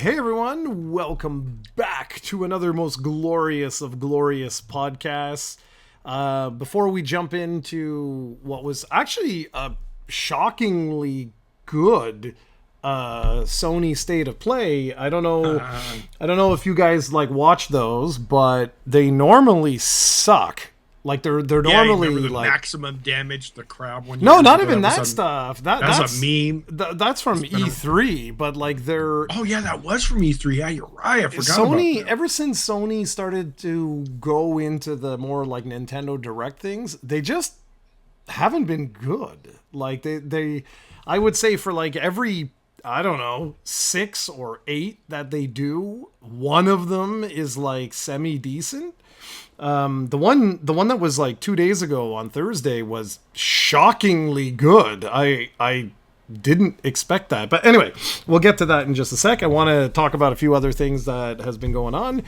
Hey everyone, welcome back to another most glorious of glorious podcasts. Before we jump into what was actually a shockingly good Sony State of Play, I don't know if you guys like watch those, but they normally suck. Like they're Yeah, you normally remember the like maximum damage the crowd one no, years not ago? even was that stuff. That's a meme. that's from It's been E3, but like they're oh yeah, that was from E3. Yeah, you're right. I forgot about Sony, that. ever since Sony started to go into the more like Nintendo Direct things, they just haven't been good. Like I would say for like every, I don't know, 6 or 8 that they do, one of them is like semi decent. The one that was like 2 days ago on Thursday was shockingly good. I didn't expect that. But anyway, we'll get to that in just a sec. I want to talk about a few other things that has been going on.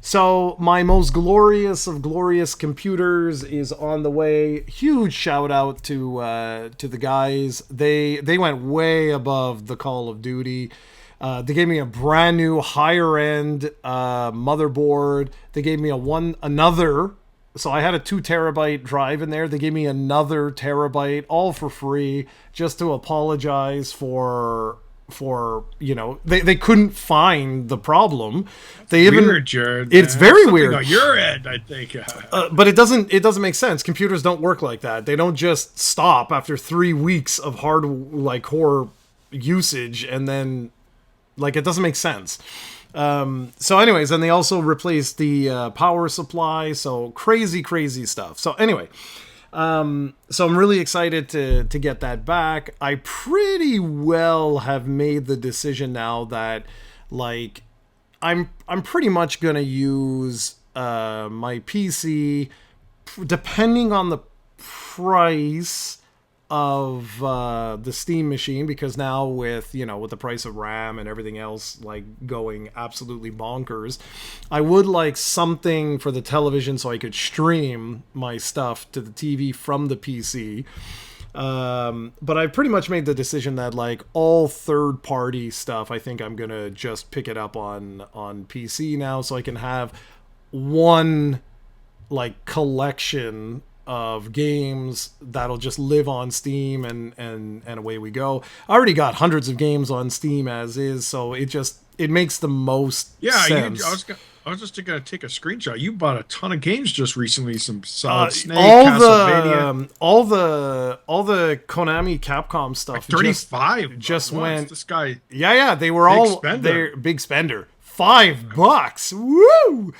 So my most glorious of glorious computers is on the way. Huge shout out to the guys. They went way above the Call of Duty. They gave me a brand new higher end motherboard. They gave me another. So I had a 2 terabyte drive in there. They gave me another terabyte, all for free, just to apologize for they couldn't find the problem. They even Weird, Jared. it's very Something weird on your end, I think. but it doesn't make sense. Computers don't work like that. They don't just stop after 3 weeks of core usage and then like it doesn't make sense. So anyways, and they also replaced the power supply. So crazy stuff. So anyway, so I'm really excited to get that back. I pretty well have made the decision now that like I'm pretty much gonna use my PC depending on the price of the Steam machine, because now with the price of RAM and everything else like going absolutely bonkers, I would like something for the television so I could stream my stuff to the TV from the PC. But I pretty much made the decision that like all third party stuff, I think I'm gonna just pick it up on PC now, so I can have one like collection of games that'll just live on Steam, and away we go. I already got hundreds of games on Steam as is, so it makes the most sense. I was just gonna take a screenshot. You bought a ton of games just recently. Some Solid Snake, all Castlevania, all the Konami Capcom stuff. like 35. Just went. This guy, Yeah, they were big all spender. they're big spender. $5, woo!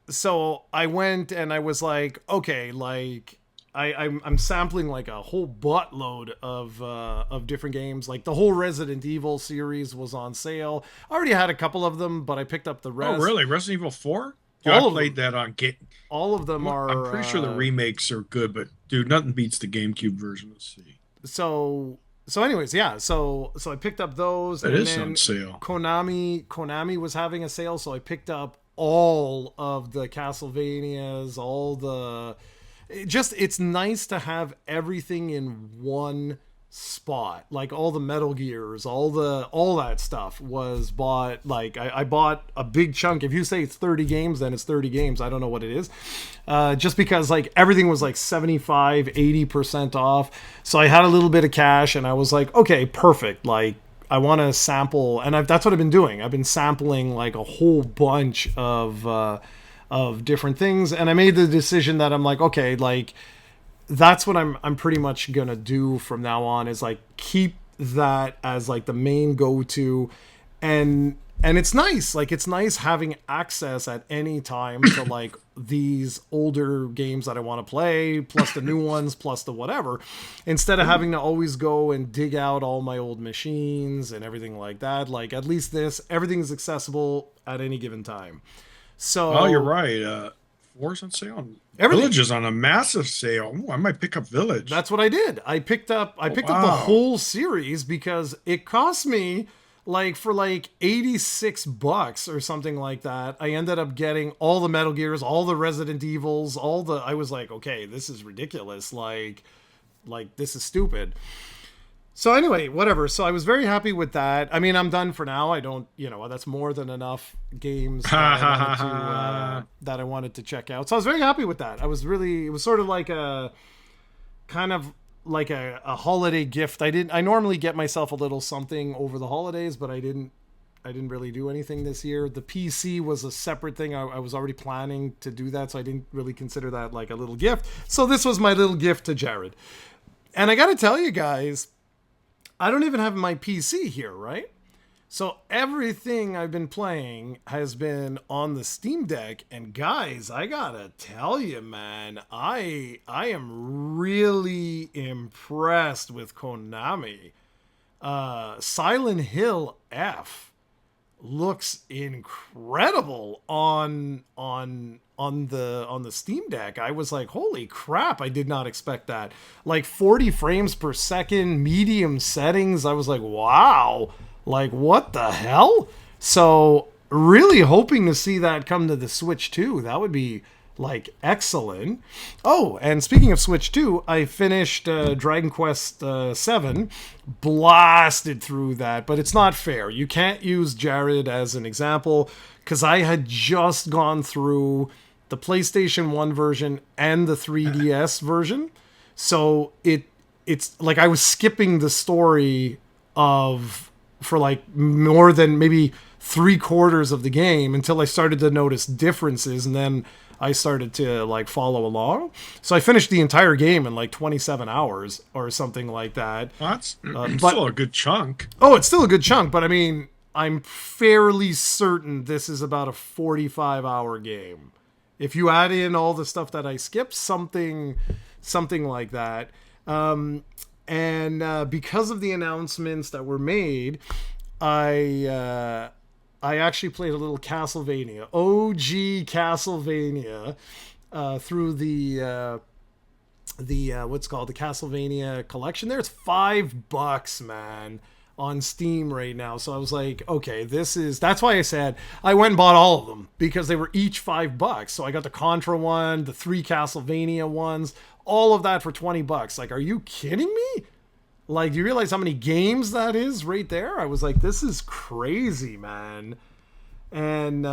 So I went and I was like, okay, like I'm sampling like a whole buttload of different games. Like the whole Resident Evil series was on sale. I already had a couple of them, but I picked up the rest. oh really? Resident Evil 4? All I of played that on Game. All of them are. I'm pretty sure the remakes are good, but dude, nothing beats the GameCube version of C. So anyways, yeah. So I picked up those. It and is then on sale. Konami was having a sale, so I picked up all of the Castlevanias, it's nice to have everything in one spot. Like all the Metal Gears, all that stuff was bought. Like I bought a big chunk. If you say it's 30 games, then it's 30 games. I don't know what it is. Just because like everything was like 75-80% off. So I had a little bit of cash and I was like, okay, perfect. Like I want to sample, and that's what I've been doing. I've been sampling like a whole bunch of different things, and I made the decision that I'm like, okay, like that's what I'm pretty much gonna do from now on, is like keep that as like the main go-to, and it's nice. Like it's nice having access at any time to like these older games that I want to play, plus the new ones, plus the whatever, instead of having to always go and dig out all my old machines and everything like that. Like at least everything's accessible at any given time. So Oh, you're right. 4's on sale. Everything. Village is on a massive sale. Ooh, I might pick up Village. That's what I did. I picked up the wow. whole series because it cost me like for like $86 or something like that. I ended up getting all the Metal Gears, all the Resident Evils, I was like, okay, this is ridiculous. Like this is stupid. So anyway, whatever. So I was very happy with that. I mean, I'm done for now. I don't, that's more than enough games that Ha I ha wanted ha to ha. check out. So I was very happy with that. It was sort of like a kind of like a holiday gift. I normally get myself a little something over the holidays, but I didn't really do anything this year. The PC was a separate thing. I was already planning to do that, so I didn't really consider that like a little gift. So this was my little gift to Jared. And I got to tell you guys, I don't even have my PC here, right? So everything I've been playing has been on the Steam Deck, and guys, I gotta tell you, man, I am really impressed with Konami. Silent Hill F looks incredible on the Steam Deck. I was like, holy crap, I did not expect that. Like 40 frames per second, medium settings. I was like, wow, like what the hell? So really hoping to see that come to the Switch too. That would be like excellent. Oh, and speaking of Switch 2, I finished Dragon Quest 7, blasted through that, but it's not fair. You can't use Jared as an example because I had just gone through the PlayStation 1 version and the 3DS version. So it's like I was skipping the story of for like more than maybe three-quarters of the game until I started to notice differences, and then I started to like follow along. So I finished the entire game in like 27 hours or something like that. Well, that's But still a good chunk. oh, it's still a good chunk, but I mean, I'm fairly certain this is about a 45-hour game. If you add in all the stuff that I skipped, something like that. And because of the announcements that were made, I actually played a little Castlevania, OG Castlevania, through the what's called the Castlevania collection. There, it's $5, man, on Steam right now. So I was like, okay, that's why I said I went and bought all of them because they were each $5. So I got the Contra one, the 3 Castlevania ones, all of that for $20. Like, are you kidding me? Like, do you realize how many games that is right there? I was like, this is crazy, man. And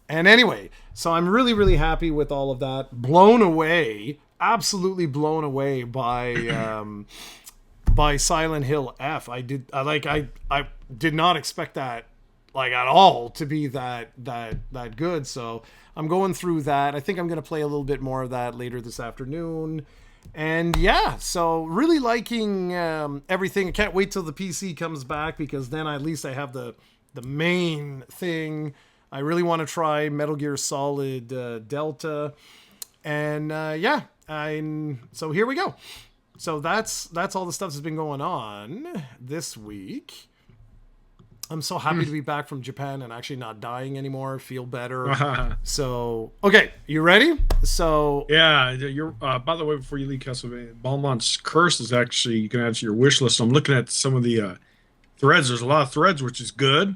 anyway, so I'm really, really happy with all of that. Blown away, absolutely blown away by Silent Hill F. I did not expect that like at all to be that good. So I'm going through that. I think I'm gonna play a little bit more of that later this afternoon. And yeah, so really liking everything. I can't wait till the PC comes back because then at least I have the main thing. I really want to try Metal Gear Solid Delta, and so here we go. So that's all the stuff that's been going on this week. I'm so happy to be back from Japan and actually not dying anymore. Feel better. So, okay, you ready? So, Yeah, you're. By the way, before you leave Castlevania, Balmont's Curse is actually you can add to your wish list. I'm looking at some of the threads. There's a lot of threads, which is good.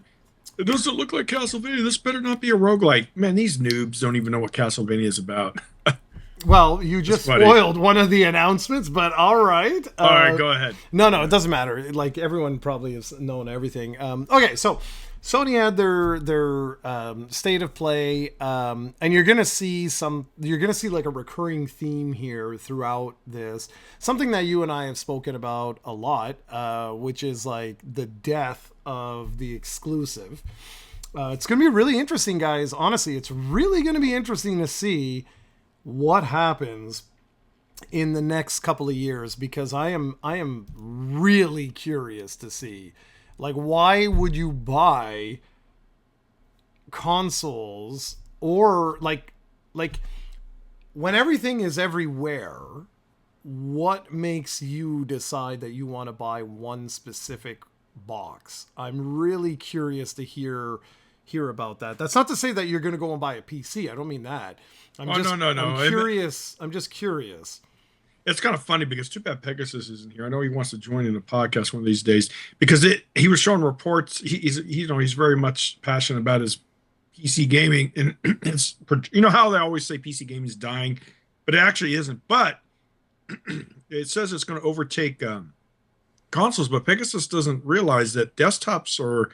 It doesn't look like Castlevania. This better not be a roguelike. Man, these noobs don't even know what Castlevania is about. well, you just spoiled one of the announcements, but all right. All right, go ahead. No, it doesn't matter. Like everyone probably has known everything. Okay, so Sony had their state of play, and you're gonna see like a recurring theme here throughout this. Something that you and I have spoken about a lot, which is like the death of the exclusive. It's gonna be really interesting, guys. Honestly, it's really gonna be interesting to see what happens in the next couple of years because I am really curious to see, like, why would you buy consoles or like when everything is everywhere, what makes you decide that you want to buy one specific box? I'm really curious to hear about that. That's not to say that you're going to go and buy a PC. I don't mean that. No. I'm curious. I'm just curious. It's kind of funny because too bad Pegasus isn't here. I know he wants to join in the podcast one of these days because he was showing reports. He's very much passionate about his PC gaming, and it's how they always say PC gaming is dying, but it actually isn't. But it says it's going to overtake consoles, but Pegasus doesn't realize that desktops are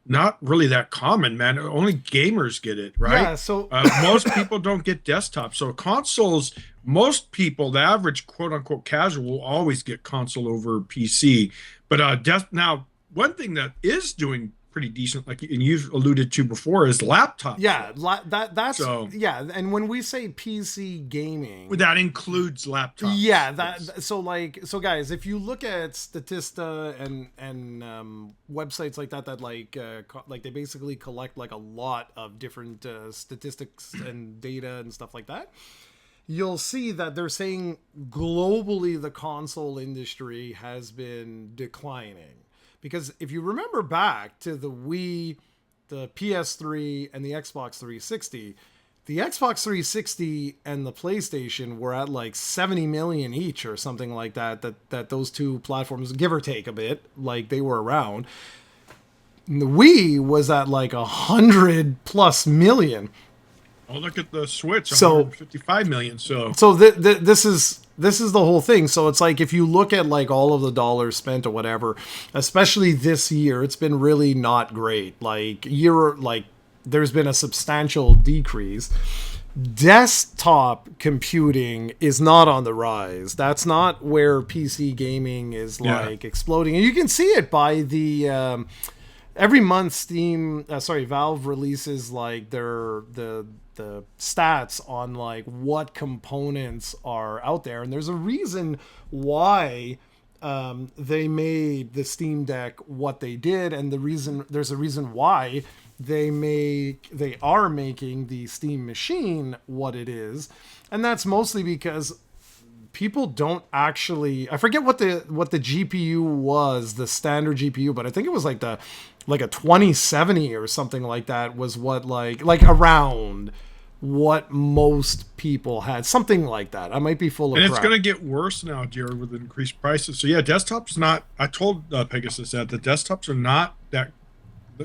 not really that common, man. Only gamers get it, right? Yeah, so Most people don't get desktops. So consoles, most people, the average quote unquote casual, will always get console over PC. But now one thing that is doing pretty decent, like and you've alluded to before, is laptops. yeah, that's So yeah, and when we say PC gaming, that includes laptops. yeah, that Yes. so guys, if you look at Statista and websites like that like they basically collect like a lot of different statistics and data and stuff like that, you'll see that they're saying globally the console industry has been declining. Because if you remember back to the Wii, the PS3, and the Xbox 360, the Xbox 360 and the PlayStation were at like 70 million each or something like that those two platforms, give or take a bit, like they were around. And the Wii was at like 100+ million. Oh, look at the Switch, So 155 million. So this is the whole thing. So it's like if you look at like all of the dollars spent or whatever, especially this year, it's been really not great. There's been a substantial decrease. Desktop computing is not on the rise. That's not where PC gaming is like exploding, and you can see it by the every month Valve releases like the stats on like what components are out there, and there's a reason why they made the Steam Deck what they did, and there's a reason why they are making the Steam Machine what it is, and that's mostly because people don't actually, I forget what the GPU was, the standard GPU, but I think it was like a 2070 or something like that was what like around what most people had, something like that. I might be full of and crap. it's going to get worse now, Jared, with increased prices. So yeah, desktops not. I told Pegasus that the desktops are not that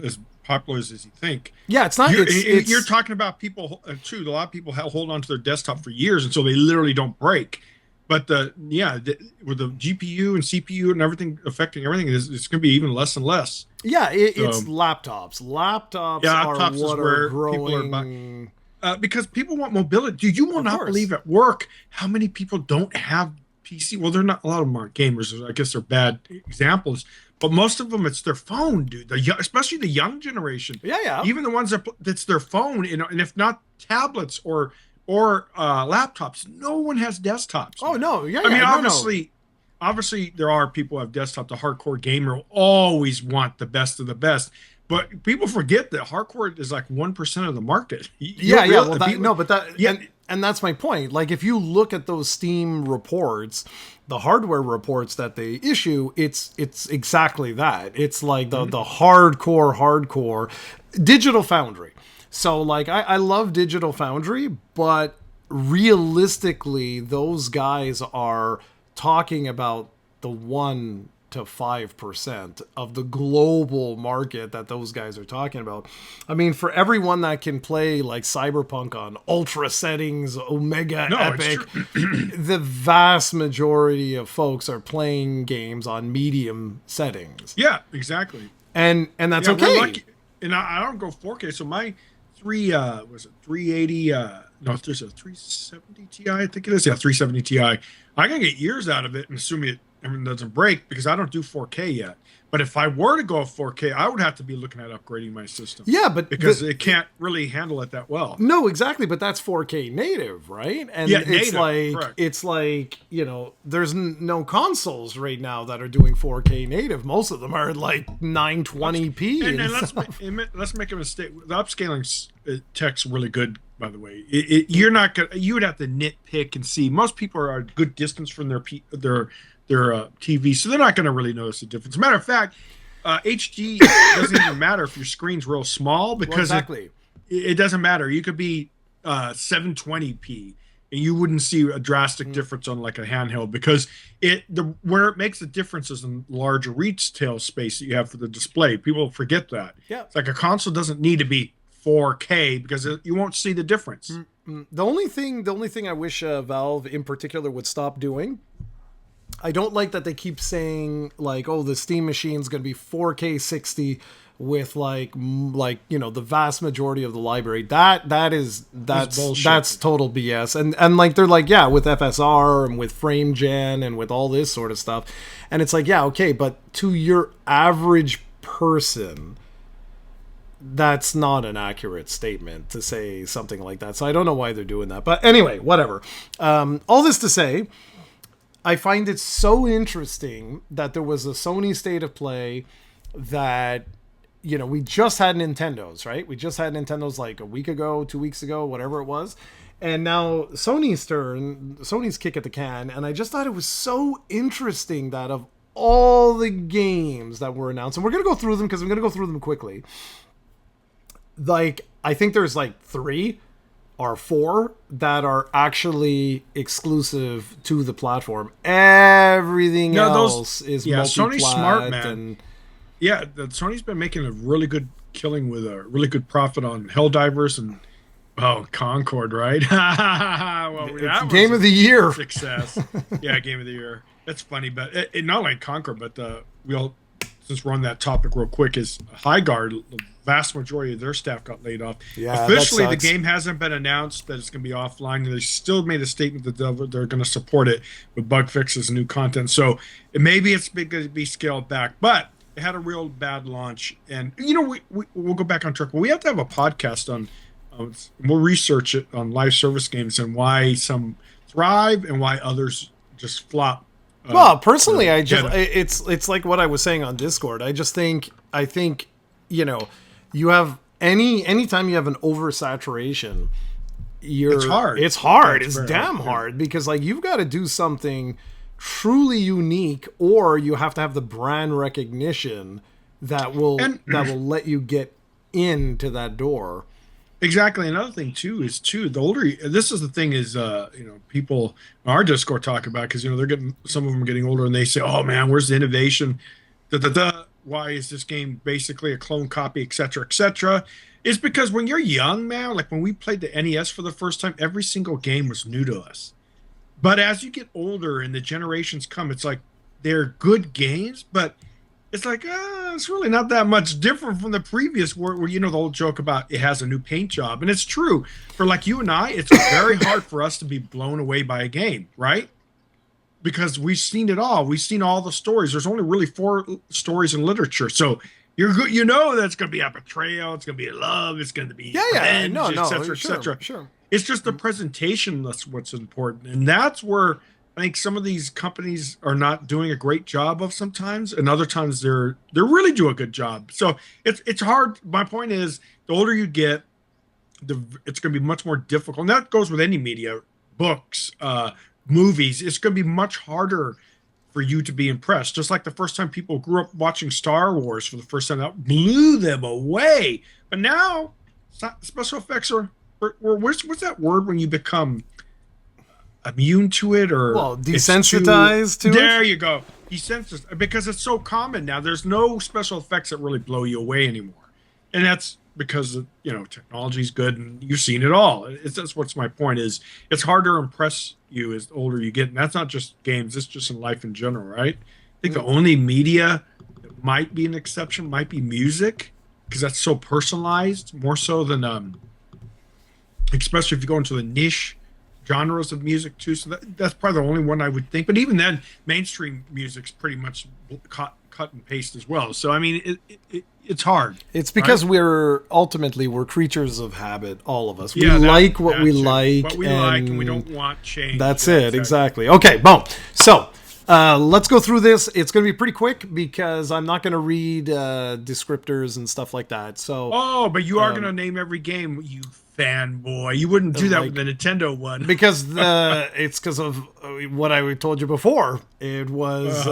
as popular as you think. Yeah, it's not. You're talking about people too. A lot of people hold on to their desktop for years, and so they literally don't break. But with the GPU and CPU and everything affecting everything, it's going to be even less and less. Yeah, it's laptops. Laptops are what are growing. People are buying. Because people want mobility. Dude, you will not believe at work how many people don't have PC. Well, they're not, a lot of them aren't gamers. I guess they're bad examples. But most of them, it's their phone, dude. Especially the young generation. Yeah. Even the ones that's their phone, and if not tablets or laptops, no one has desktops. Oh, no. Yeah, I mean, obviously, there are people who have desktop. The hardcore gamer will always want the best of the best. But people forget that hardcore is like 1% of the market. And that's my point. Like, if you look at those Steam reports, the hardware reports that they issue, it's exactly that. It's like the hardcore Digital Foundry. So, like, I love Digital Foundry, but realistically, those guys are talking about the 1 to 5% of the global market that those guys are talking about. I mean, for everyone that can play like Cyberpunk on ultra settings, Omega Epic, the vast majority of folks are playing games on medium settings. Yeah, exactly. And that's okay. And I don't go 4K, so my 380 there's a 370 Ti, I think it is. Yeah, 370 Ti. I can get years out of it, and assuming it doesn't break, because I don't do 4K yet. But if I were to go 4K, I would have to be looking at upgrading my system. Yeah, but because it can't really handle it that well. No, exactly. But that's 4K native, right? And it's like there's no consoles right now that are doing 4K native. Most of them are like 920p. And let's make a mistake. The upscaling tech's really good, by the way. You're not gonna. You would have to nitpick and see. Most people are a good distance from their TV, so they're not going to really notice the difference. Matter of fact, HD doesn't even matter if your screen's real small, because it doesn't matter. You could be 720p and you wouldn't see a drastic difference on like a handheld, because where it makes the difference is in larger retail space that you have for the display. People forget that. Yeah, it's like a console doesn't need to be 4K because you won't see the difference. The only thing I wish Valve in particular would stop doing I don't like that they keep saying like, oh, the Steam machine's going to be 4K 60 with like the vast majority of the library. That's bullshit. That's total BS. And like they're like, yeah, with FSR and with frame gen and with all this sort of stuff. And it's like, yeah, okay, but to your average person, that's not an accurate statement to say something like that. So I don't know why they're doing that. But anyway, whatever. All this to say, I find it so interesting that there was a Sony State of Play that, we just had Nintendo's, right? We just had Nintendo's like a week ago, 2 weeks ago, whatever it was. And now Sony's kick at the can. And I just thought it was so interesting that of all the games that were announced, and we're going to go through them because I'm going to go through them quickly. Like, I think there's like 3 or 4 that are actually exclusive to the platform. Everything else is multi-plat. Sony's smart, man. And Sony's been making a really good killing with a really good profit on Helldivers and Concord, right? Well, it's Game of the Year success. Yeah, Game of the Year. That's funny, but it not like Concord, but since we're on that topic real quick, is Highguard. The vast majority of their staff got laid off. Yeah, officially, the game hasn't been announced that it's going to be offline. They still made a statement that they're going to support it with bug fixes and new content. So maybe it's going to be scaled back, but it had a real bad launch. And we'll go back on track. We have to have a podcast on. We'll research it on live service games and why some thrive and why others just flop. Well, personally, it's like what I was saying on Discord. I think you have anytime you have an oversaturation, it's hard. It's hard. It's damn hard because like you've got to do something truly unique, or you have to have the brand recognition that will let you get into that door. Exactly. Another thing too is the older. This is the thing is people in our Discord talk about because they're getting some of them are getting older and they say, oh man, where's the innovation? Why is this game basically a clone copy, et cetera, et cetera? It's because when you're young, man, like when we played the NES for the first time, every single game was new to us. But as you get older and the generations come, it's like they're good games, but it's like, it's really not that much different from the previous where the whole joke about it has a new paint job. And it's true. For like you and I, it's very hard for us to be blown away by a game, right? Because we've seen it all. We've seen all the stories. There's only really 4 stories in literature. So you're good. That's going to be a betrayal. It's going to be a love. It's going to be revenge, et cetera, et cetera. Sure. It's just the presentation that's what's important. And that's where I think some of these companies are not doing a great job of sometimes, and other times they're really do a good job. So it's hard. My point is, the older you get, it's going to be much more difficult. And that goes with any media, books, movies. It's going to be much harder for you to be impressed. Just like the first time people grew up watching Star Wars for the first time, that blew them away. But now, special effects are what's that word when you become immune to it or desensitized to it? There you go. Desensitized, because it's so common now. There's no special effects that really blow you away anymore. And that's because technology's good and you've seen it all. That's what's my point is it's harder to impress you as the older you get. And that's not just games, it's just in life in general, right? I think the only media that might be an exception might be music, because that's so personalized, more so than especially if you go into the niche genres of music too. So that's probably the only one I would think. But even then, mainstream music's pretty much cut and paste as well. So I mean, it's hard. It's because we're creatures of habit. All of us. We like what we like. What we like, and we don't want change. That's it. Exactly. Okay. Boom. So. Let's go through this. It's going to be pretty quick because I'm not going to read descriptors and stuff like that. So, but you are going to name every game, you fanboy. You wouldn't do that with the Nintendo one because it's because of what I told you before. It was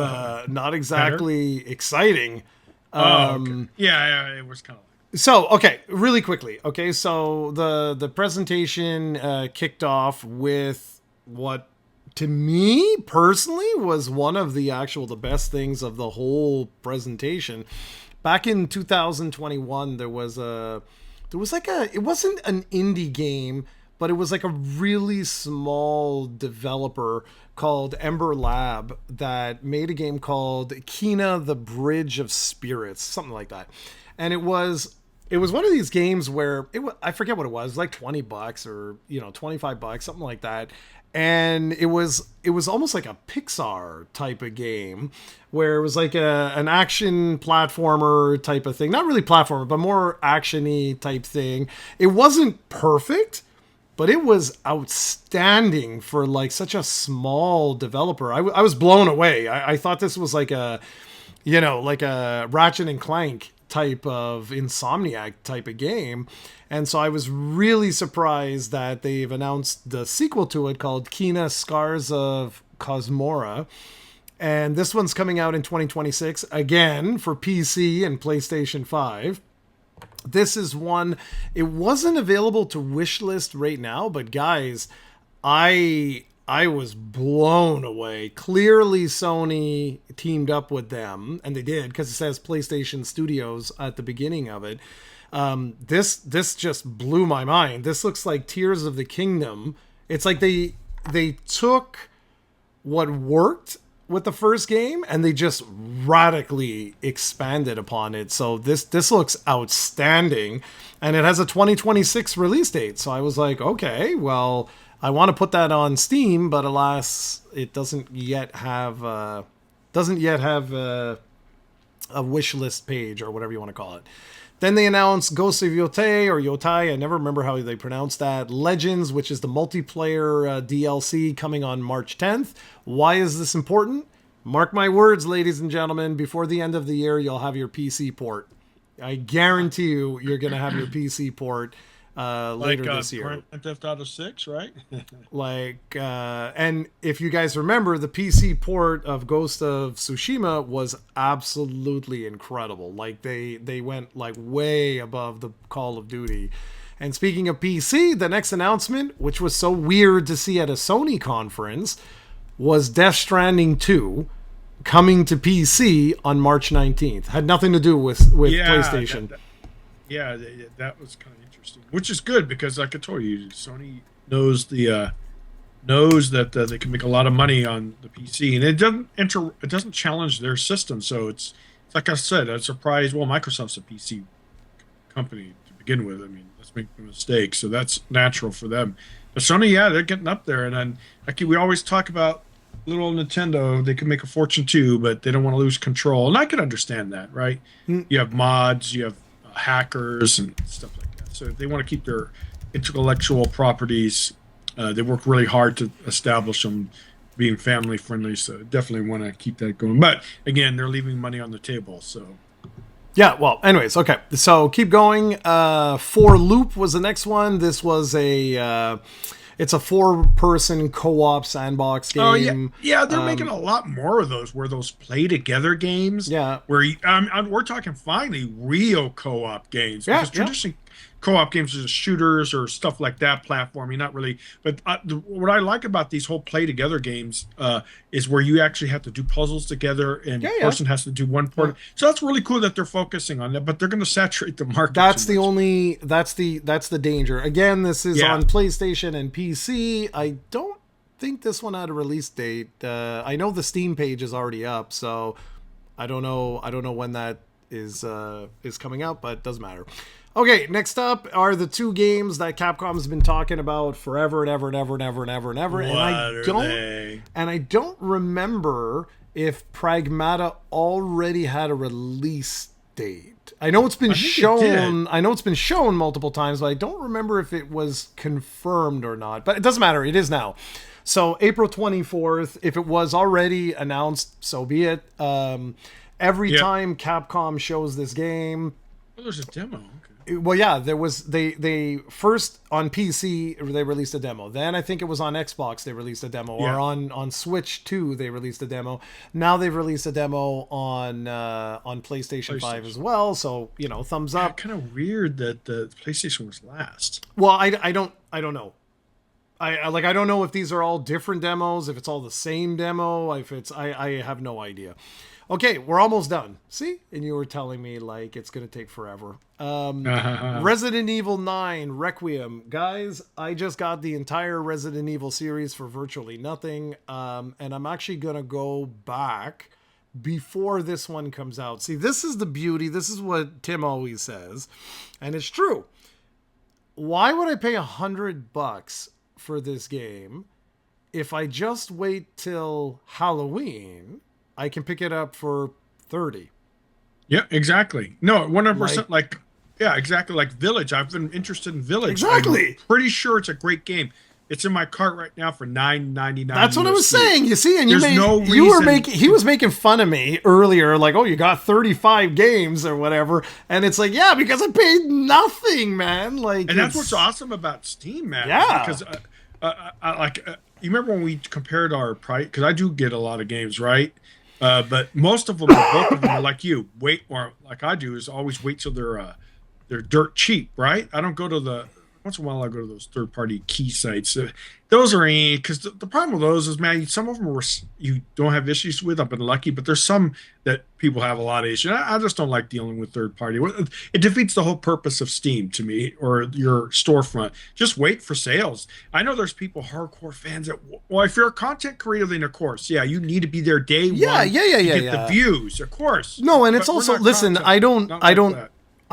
not exactly exciting. Okay. Yeah, it was kind of. So, okay, really quickly. Okay, so the presentation kicked off with what, to me personally, was one of the best things of the whole presentation. Back in 2021, it wasn't an indie game, but it was like a really small developer called Ember Lab that made a game called Kena the Bridge of Spirits, something like that. And it was one of these games where I forget what it was, like $20 or, $25, something like that. And it was almost like a Pixar type of game where it was like an action platformer type of thing. Not really platformer, but more action-y type thing. It wasn't perfect, but it was outstanding for like such a small developer. I was blown away. I thought this was like like a Ratchet and Clank type of Insomniac type of game. And so I was really surprised that they've announced the sequel to it called Kena Scars of Cosmora. And this one's coming out in 2026, again, for PC and PlayStation 5. This is one, it wasn't available to wishlist right now, but guys, I was blown away. Clearly Sony teamed up with them, and they did, because it says PlayStation Studios at the beginning of it. This just blew my mind. This looks like Tears of the Kingdom. It's like they took what worked with the first game and they just radically expanded upon it. So this looks outstanding, and it has a 2026 release date. So I was like, okay, well, I want to put that on Steam, but alas, it doesn't yet have a wish list page or whatever you want to call it. Then they announced Ghost of Yotei or Yotai, I never remember how they pronounce that, Legends, which is the multiplayer DLC coming on March 10th. Why is this important? Mark my words, ladies and gentlemen, before the end of the year, you'll have your PC port. I guarantee you're going to have your PC port later this year. Grand Theft Auto 6, right? And if you guys remember, the PC port of Ghost of Tsushima was absolutely incredible. Like they went like way above the Call of Duty. And speaking of PC, the next announcement, which was so weird to see at a Sony conference, was Death Stranding 2 coming to PC on March 19th. Had nothing to do with PlayStation. That was kind of interesting, which is good because, like I told you, Sony knows that they can make a lot of money on the PC, and it doesn't challenge their system. So it's like I said, a surprise. Well, Microsoft's a PC company to begin with. I mean, let's make no mistake. So that's natural for them. But Sony, they're getting up there, and then like we always talk about. Little Nintendo, they can make a fortune too, but they don't want to lose control, and I can understand that, right? You have mods, you have hackers, and stuff like that. So they want to keep their intellectual properties. They work really hard to establish them being family friendly. So definitely want to keep that going. But again, they're leaving money on the table. So yeah. Well, anyways, okay. So keep going. For Loop was the next one. This was it's a 4-person co-op sandbox game. Oh, yeah. They're making a lot more of those, where those play-together games. Yeah. Where we're talking finally real co-op games. Yeah. Because traditionally, co-op games are just shooters or stuff like that, platforming, not really. But what I like about these whole play-together games is where you actually have to do puzzles together, and the person has to do one part. So that's really cool that they're focusing on that, but they're going to saturate the market. That's the danger. Again, this is on PlayStation and PC. I don't think this one had a release date. I know the Steam page is already up, so I don't know when that is coming out, but it doesn't matter. Okay, next up are the two games that Capcom's been talking about forever and ever and ever and ever and ever and ever. And I don't remember if Pragmata already had a release date. I know it's been shown. I know it's been shown multiple times, but I don't remember if it was confirmed or not. But it doesn't matter. It is now. So April 24th. If it was already announced, so be it. Every time Capcom shows this game, there's a demo. Well, yeah, there was they first on PC they released a demo. Then I think it was on Xbox they released a demo, or on Switch 2 they released a demo. Now they've released a demo on PlayStation 5 as well. So thumbs up. Kind of weird that the PlayStation was last. Well, I don't know. I don't know if these are all different demos, if it's all the same demo, if it's I have no idea. Okay, we're almost done. See? And you were telling me like it's going to take forever. Resident Evil 9 Requiem. Guys, I just got the entire Resident Evil series for virtually nothing. And I'm actually going to go back before this one comes out. See, this is the beauty. This is what Tim always says. And it's true. Why would I pay $100 for this game if I just wait till Halloween? I can pick it up for 30. Yeah, exactly. No, 100%. Yeah, exactly. Like Village. I've been interested in Village. Exactly. I'm pretty sure it's a great game. It's in my cart right now for $9.99. That's what I was saying. You see, and he was making fun of me earlier, like, oh, you got 35 games or whatever, and it's like, yeah, because I paid nothing, man. Like, and that's what's awesome about Steam, man. Yeah, because you remember when we compared our price? Because I do get a lot of games, right? But most of them, both of them, are like you wait, or like I do, is always wait till they're dirt cheap, right? I don't go to once in a while I go to those third-party key sites. Those are because the problem with those is, man, some of them you don't have issues with. I've been lucky, but there's some that people have a lot of issues. I just don't like dealing with third-party. It defeats the whole purpose of Steam to me, or your storefront. Just wait for sales. I know there's people, hardcore fans that, well, if you're a content creator, then of course, yeah, you need to be there day one. Yeah, to get the views, of course. No, and it's also, listen, I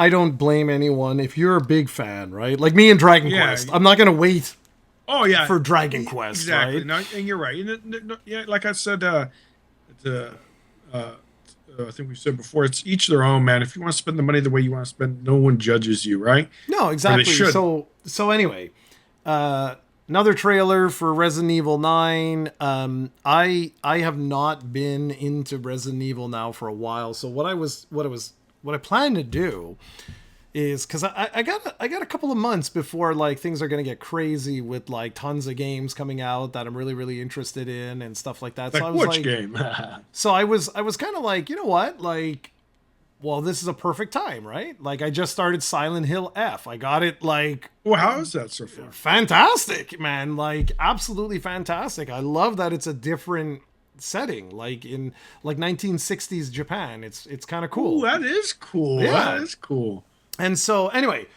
don't blame anyone if you're a big fan, right? Like me and Dragon Quest. I'm not going to wait for Dragon Quest, exactly. right? No, and you're right. Yeah, like I said, I think we said before, it's each their own, man. If you want to spend the money the way you want to spend, no one judges you, right? No, exactly. So anyway, another trailer for Resident Evil 9. I have not been into Resident Evil now for a while. So what I plan to do is, because I got a couple of months before like things are going to get crazy with like tons of games coming out that I'm really, really interested in and stuff like that. Like, so I was which game? So I was kind of like, you know what? Like, well, this is a perfect time, right? Like I just started Silent Hill F. I got it like... Well, how is that so far? Fantastic, man. Like absolutely fantastic. I love that it's a different setting, like in like 1960s Japan. It's kind of cool. Ooh, that is cool. Yeah. That is cool. And so anyway,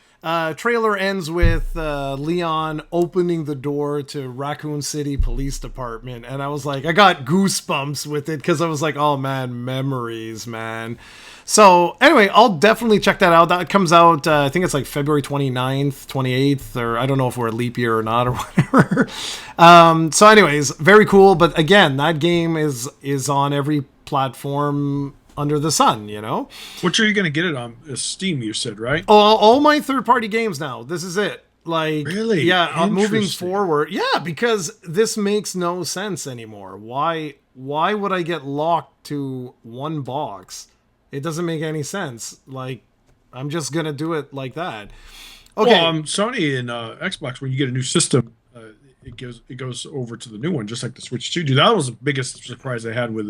trailer ends with Leon opening the door to Raccoon City Police Department, and I was like, I got goosebumps with it because I was like, oh man, memories, man. So anyway, I'll definitely check that out. That comes out, I think it's like February 29th, 28th, or I don't know if we're a leap year or not or whatever. So anyways, very cool. But again, that game is on every platform under the sun, you know? Which are you going to get it on? Steam, you said, right? All my third-party games now. This is it. Like, really? Yeah, moving forward. Yeah, because this makes no sense anymore. Why would I get locked to one box? It doesn't make any sense. Like, I'm just going to do it like that. Okay. Well, Sony and Xbox, when you get a new system, it goes over to the new one, just like the Switch 2. Dude, that was the biggest surprise I had with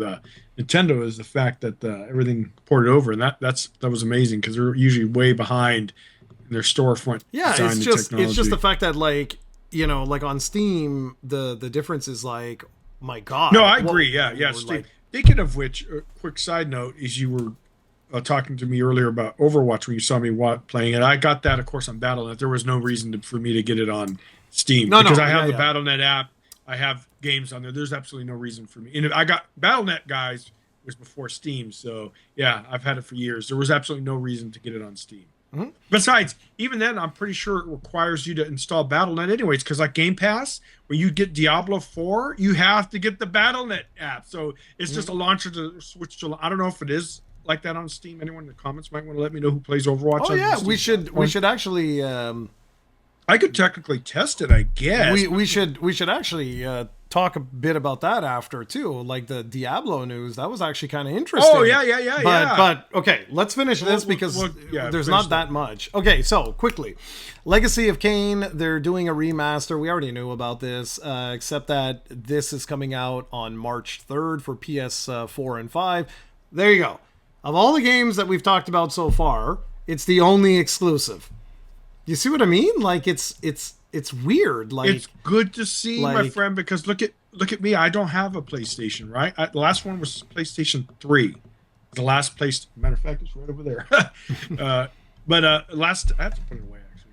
Nintendo, is the fact that everything ported over, and that was amazing because they're usually way behind in their storefront. Yeah, it's just the fact that, like, you know, like on Steam, the difference is like, my God. No, I agree. Yeah. Steve, like, speaking of which, a quick side note is you were talking to me earlier about Overwatch when you saw me playing it. I got that, of course, on Battle.net. There was no reason for me to get it on Steam because I have the Battle.net app. I have games on there. There's absolutely no reason for me. And I got Battle.net, guys, it was before Steam. So yeah, I've had it for years. There was absolutely no reason to get it on Steam. Mm-hmm. Besides, even then, I'm pretty sure it requires you to install Battle.net anyways, because like Game Pass, when you get Diablo 4, you have to get the Battle.net app. So it's just a launcher to switch to. I don't know if it is like that on Steam. Anyone in the comments might want to let me know who plays Overwatch. Oh yeah, we should actually. I could technically test it, I guess. We should actually talk a bit about that after too, like the Diablo news. That was actually kind of interesting. Oh yeah. But okay, let's finish this because there's not that much. Okay, so quickly, Legacy of Kain. They're doing a remaster. We already knew about this, except that this is coming out on March 3rd for PS4 and 5. There you go. Of all the games that we've talked about so far, it's the only exclusive. You see what I mean? Like it's weird. Like it's good to see, like, my friend, because look at me. I don't have a PlayStation, right? The last one was PlayStation 3. The last place, matter of fact, it's right over there. uh, last, I have to put it away actually.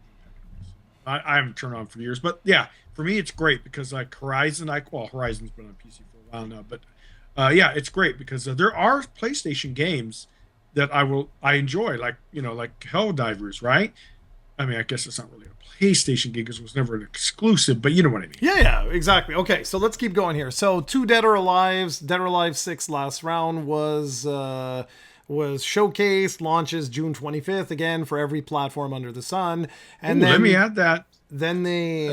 I haven't turned on for years, but yeah, for me it's great because like Horizon's been on PC for a while now, but yeah, it's great because there are PlayStation games that I enjoy, like like Helldivers, right? I mean, I guess it's not really a PlayStation game because it was never an exclusive, but you know what I mean. Yeah, exactly. Okay, so let's keep going here. So, two Dead or Alive's, Dead or Alive 6 last round was showcased, launches June 25th again for every platform under the sun. And Ooh, let me add that. Then they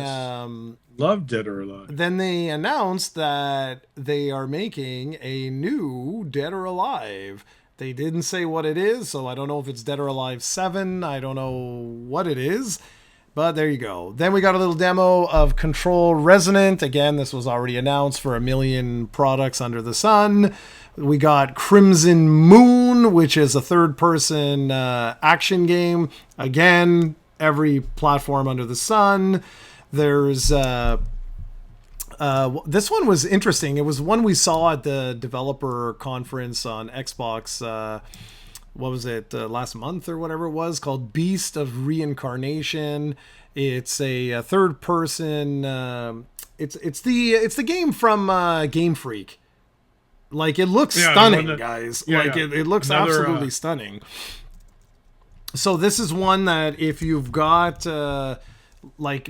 love Dead or Alive. Then they announced that they are making a new Dead or Alive. They didn't say what it is, so I don't know if it's Dead or Alive 7. I don't know what it is. But there you go. Then we got a little demo of Control Resonant. Again, this was already announced for 1 million products under the sun. We got Crimson Moon, which is a third-person action game. Again, every platform under the sun. There's this one was interesting. It was one we saw at the developer conference on Xbox. What was it, last month or whatever it was, called Beast of Reincarnation. It's a third person. It's the game from Game Freak. Like, it looks stunning, guys. It looks absolutely stunning. So this is one that if you've got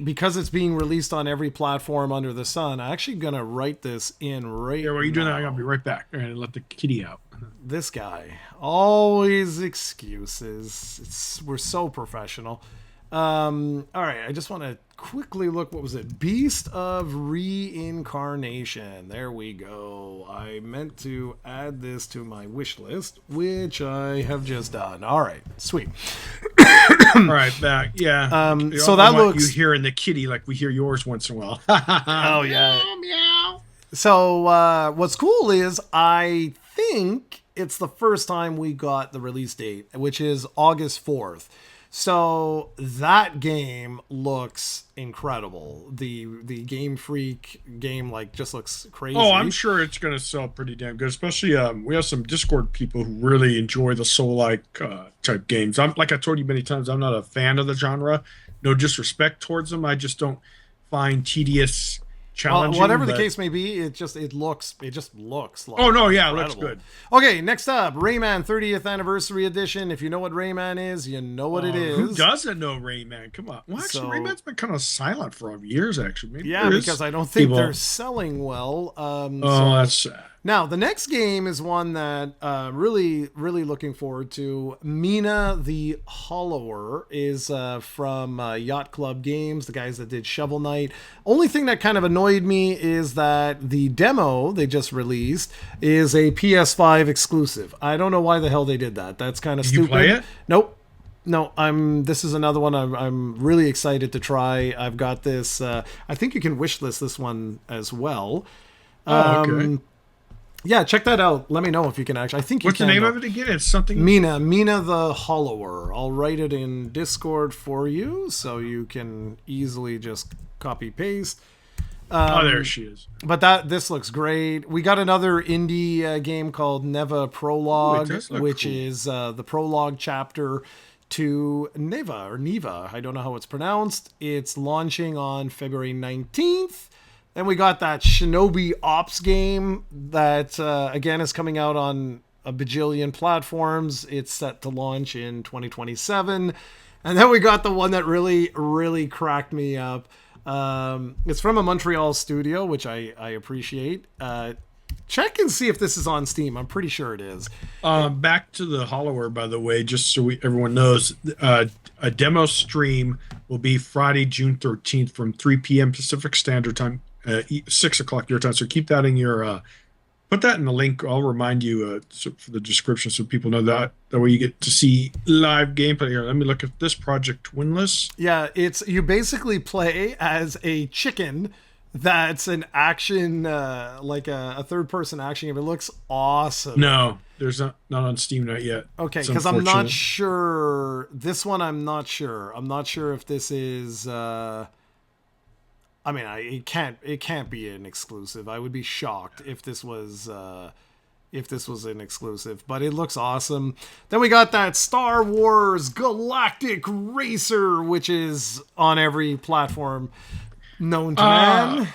because it's being released on every platform under the sun, I'm actually gonna write this in right now. Yeah, while you're doing that, I'm gonna be right back. All right, let the kitty out. This guy, always excuses. We're so professional. All right, I just want to quickly look. What was it? Beast of Reincarnation. There we go. I meant to add this to my wish list, which I have just done. All right, sweet. All right, back. Yeah. So that looks. You hearing the kitty like we hear yours once in a while. Oh yeah. Meow, meow. So what's cool is I think it's the first time we got the release date, which is August 4th. So that game looks incredible. The Game Freak game just looks crazy. Oh, I'm sure it's going to sell pretty damn good. Especially we have some Discord people who really enjoy the Soul-like type games. Like I told you many times, I'm not a fan of the genre. No disrespect towards them. I just don't find tedious, challenging. Whatever the case may be, it just looks like. Oh no, yeah, incredible. Looks good. Okay, next up, Rayman 30th Anniversary Edition. If you know what Rayman is, you know what it is. Who doesn't know Rayman? Come on. Well, actually, Rayman's been kind of silent for years. Actually, maybe because I don't think they're selling well. That's sad. Now, the next game is one that really looking forward to. Mina the Hollower is from Yacht Club Games, the guys that did Shovel Knight. Only thing that kind of annoyed me is that the demo they just released is a PS5 exclusive. I don't know why the hell they did that. That's kind of stupid. You play it? Nope. No, this is another one I'm really excited to try. I've got this. I think you can wishlist this one as well. Okay. Yeah, check that out. Let me know if you can actually. I think you What's can. What's the name of it again? It's something. Mina the Hollower. I'll write it in Discord for you so you can easily just copy paste. There she is. But this looks great. We got another indie game called Neva Prologue, which is the prologue chapter to Neva. I don't know how it's pronounced. It's launching on February 19th. Then we got that Shinobi Ops game that, again, is coming out on a bajillion platforms. It's set to launch in 2027. And then we got the one that really cracked me up. It's from a Montreal studio, which I appreciate. Check and see if this is on Steam. I'm pretty sure it is. Back to the Hollower, by the way, just so everyone knows, a demo stream will be Friday, June 13th from 3 p.m. Pacific Standard Time. 6 o'clock your time. So keep that in your put that in the link. I'll remind you for the description so people know that way you get to see live gameplay. Here, let me look at this Project Twinless. Yeah, you basically play as a chicken that's an action like a third person action game. It looks awesome. No, there's not on Steam not yet. Okay, because I'm not sure this one. I'm not sure if this is I mean, it can't be an exclusive. I would be shocked if this was if this was an exclusive, but it looks awesome. Then we got that Star Wars Galactic Racer, which is on every platform known to man.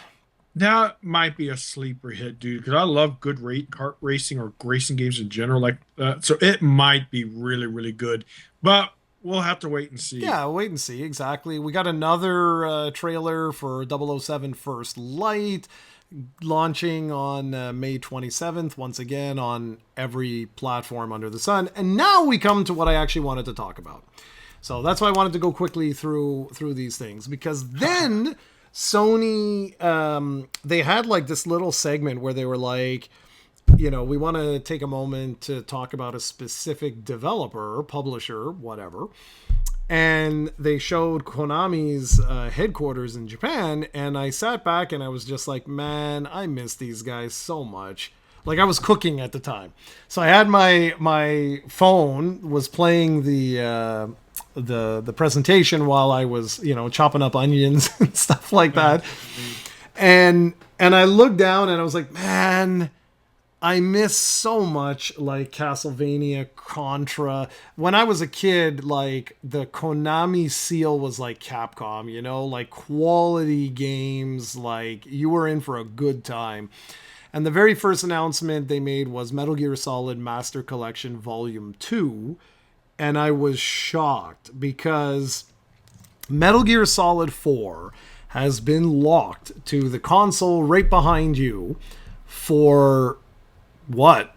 That might be a sleeper hit, dude, because I love good kart racing or racing games in general like that. So it might be really, really good. But we'll have to wait and see. Yeah, wait and see. Exactly. We got another trailer for 007 First Light, launching on May 27th, once again on every platform under the sun. And now we come to what I actually wanted to talk about. So that's why I wanted to go quickly through these things, because then Sony, they had like this little segment where they were like, you know, we want to take a moment to talk about a specific developer, publisher, whatever. And they showed Konami's headquarters in Japan, and I sat back and I was just like, man, I miss these guys so much. Like, I was cooking at the time, so I had my phone was playing the presentation while I was, you know, chopping up onions and stuff like that. And I looked down and I was like, man, I miss so much like Castlevania, Contra. When I was a kid, like the Konami seal was like Capcom, you know, like quality games, like you were in for a good time. And the very first announcement they made was Metal Gear Solid Master Collection Volume 2. And I was shocked because Metal Gear Solid 4 has been locked to the console right behind you for what,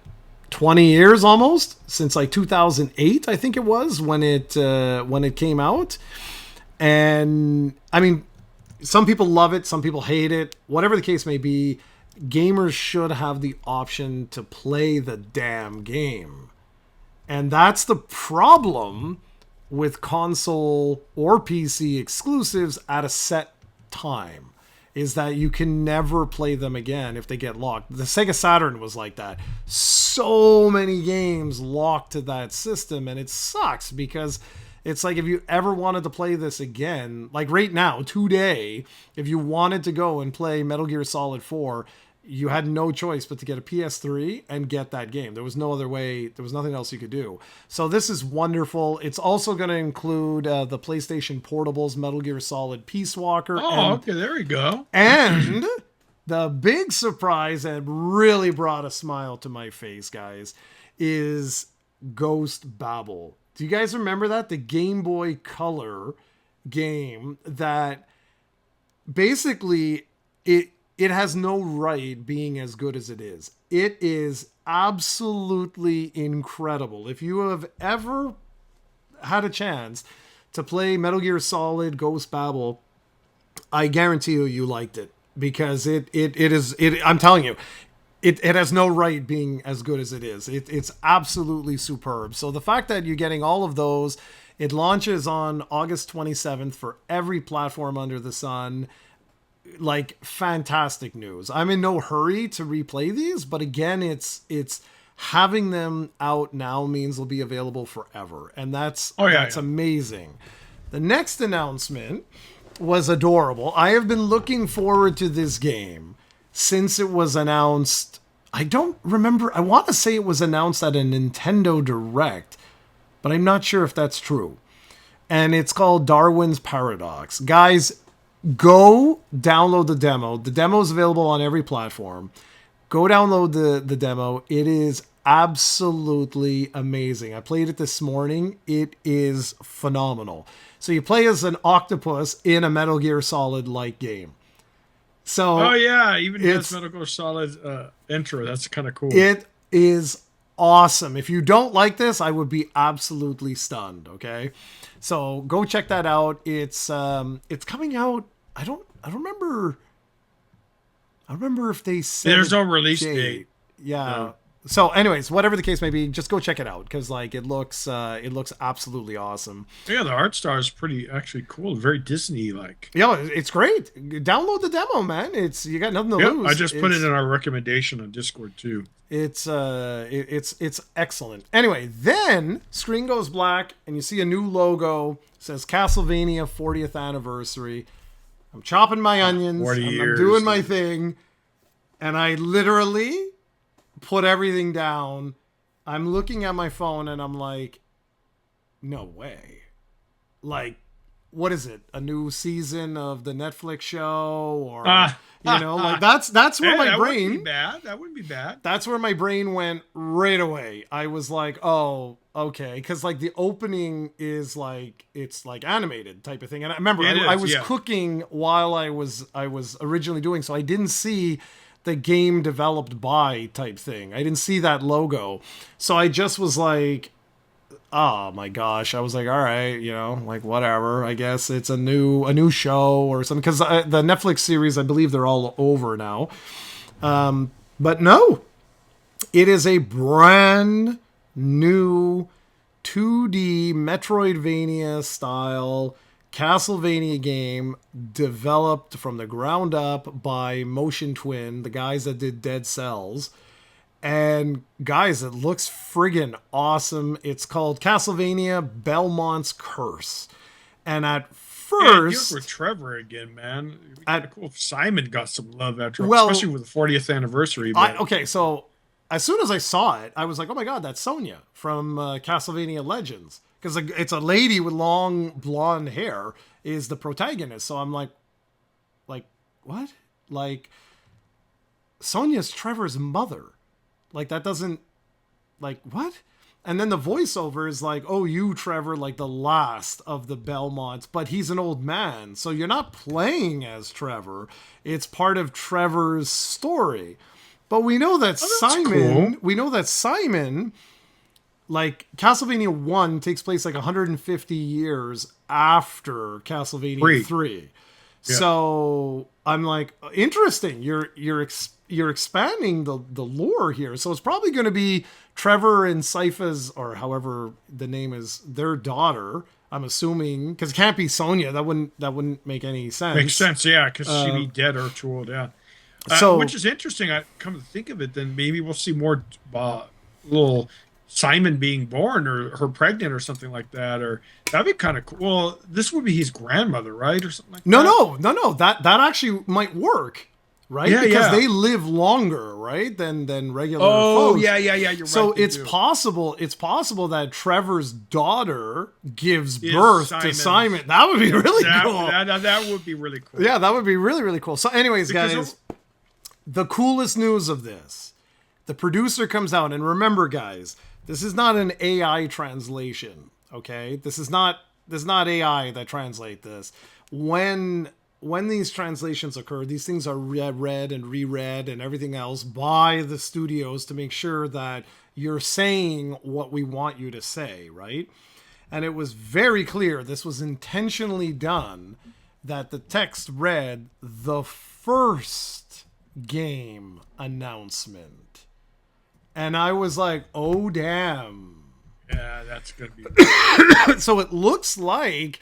20 years almost, since like 2008, I think it was when it came out. And I mean, some people love it, some people hate it, whatever the case may be. Gamers should have the option to play the damn game. And that's the problem with console or PC exclusives at a set time, is that you can never play them again if they get locked. The Sega Saturn was like that. So many games locked to that system, and it sucks because it's like if you ever wanted to play this again, like right now, today, if you wanted to go and play Metal Gear Solid 4, you had no choice but to get a PS3 and get that game. There was no other way. There was nothing else you could do. So this is wonderful. It's also going to include the PlayStation Portable's Metal Gear Solid Peace Walker. Okay, there we go. And the big surprise that really brought a smile to my face, guys, is Ghost Babel. Do you guys remember that? The Game Boy Color game that basically it has no right being as good as it is. It is absolutely incredible. If you have ever had a chance to play Metal Gear Solid Ghost Babel, I guarantee you liked it, because it is I'm telling you, it has no right being as good as it is. It's absolutely superb. So the fact that you're getting all of those, it launches on August 27th for every platform under the sun. Like, fantastic news. I'm in no hurry to replay these, but again, it's having them out now means they'll be available forever, and that's amazing. The next announcement was adorable. I have been looking forward to this game since it was announced. I don't remember. I want to say it was announced at a Nintendo Direct, but I'm not sure if that's true. And it's called Darwin's Paradox. Guys, go download the demo. The demo is available on every platform. Go download the demo. It is absolutely amazing. I played it this morning. It is phenomenal. So you play as an octopus in a Metal Gear Solid-like game. So even has Metal Gear Solid intro. That's kind of cool. It is awesome. If you don't like this, I would be absolutely stunned. Okay, so go check that out. It's coming out. I don't remember. I remember if they said there's no release date. Yeah. No. So, anyways, whatever the case may be, just go check it out, because like it looks absolutely awesome. Yeah, the art style is pretty actually cool, very Disney-like. Yeah, it's great. Download the demo, man. You got nothing to lose. I just put it in our recommendation on Discord too. It's excellent. Anyway, then screen goes black and you see a new logo. It says Castlevania 40th anniversary. I'm chopping my onions. 40 years. I'm doing my thing, and I literally put everything down. I'm looking at my phone and I'm like, no way. Like, what is it? A new season of the Netflix show, or like that's where my that brain. wouldn't be bad. That wouldn't be bad. That's where my brain went right away. I was like, oh, okay, because like the opening is like it's like animated type of thing, and I remember I was cooking while I was originally doing, so I didn't see the game developed by type thing. I didn't see that logo, so I just was like, oh my gosh. I was like, all right, like whatever. I guess it's a new show or something, because the Netflix series, I believe they're all over now. But no, it is a brand new 2D Metroidvania style Castlevania game developed from the ground up by Motion Twin, the guys that did Dead Cells. And guys, it looks friggin' awesome. It's called Castlevania Belmont's Curse. And at first, with Trevor again, man. It'd be kind of cool if Simon got some love after, especially with the 40th anniversary. Okay, so as soon as I saw it, I was like, oh my god, that's Sonya from Castlevania Legends. Because it's a lady with long blonde hair is the protagonist. So I'm like, what? Like, Sonya's Trevor's mother. Like, that doesn't, like, what? And then the voiceover is like, oh, you, Trevor, like the last of the Belmonts, but he's an old man. So you're not playing as Trevor. It's part of Trevor's story. But we know that Simon, like, Castlevania 1 takes place like 150 years after Castlevania 3. Yeah. So I'm like, interesting. You're expanding the lore here. So it's probably going to be Trevor and Sypha's, or however the name is, their daughter. I'm assuming, because it can't be Sonya. That wouldn't make any sense. Makes sense, yeah, because she'd be dead or too old. Yeah. Which is interesting. I come to think of it, then maybe we'll see more little Simon being born or her pregnant or something like that, or that'd be kind of cool. Well, this would be his grandmother, right, or something like that. No. That actually might work, right? Yeah, because they live longer, right, than regular folks. Oh, yeah. You're right. So it's possible. It's possible that Trevor's daughter gives birth to Simon. That would be really cool. That would be really cool. Yeah, that would be really, really cool. So, anyways, guys, the coolest news of this, the producer comes out, and remember, guys, this is not an AI translation, okay? This is not AI that translate this. When these translations occur, these things are read and reread and everything else by the studios to make sure that you're saying what we want you to say, right? And it was very clear this was intentionally done, that the text read the first game announcement. And I was like, oh, damn. Yeah, that's going to be... So it looks like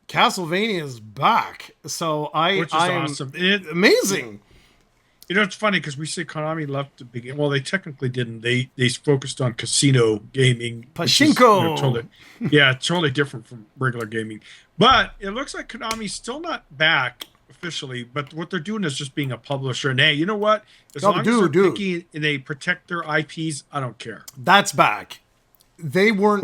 Castlevania is back. So which is awesome. Amazing. It's funny because we say Konami left the beginning. Well, they technically didn't. They focused on casino gaming. Pachinko. Totally different from regular gaming. But it looks like Konami's still not back officially, but what they're doing is just being a publisher. And hey, you know what? As long as they're picky and they protect their IPs, I don't care. That's back. They weren't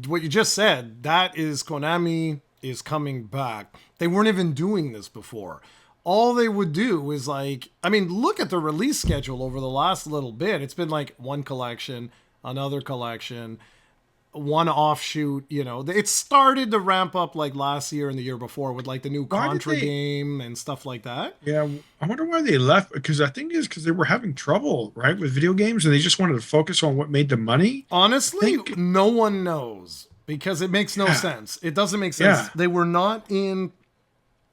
what you just said. That is Konami is coming back. They weren't even doing this before. All they would do is look at the release schedule over the last little bit. It's been like one collection, another collection, one offshoot. It started to ramp up like last year and the year before with like the new Contra game and stuff like that. Yeah, I wonder why they left, because I think it's because they were having trouble, right, with video games, and they just wanted to focus on what made them money. Honestly, no one knows, because it makes no sense. It doesn't make sense. Yeah. They were not in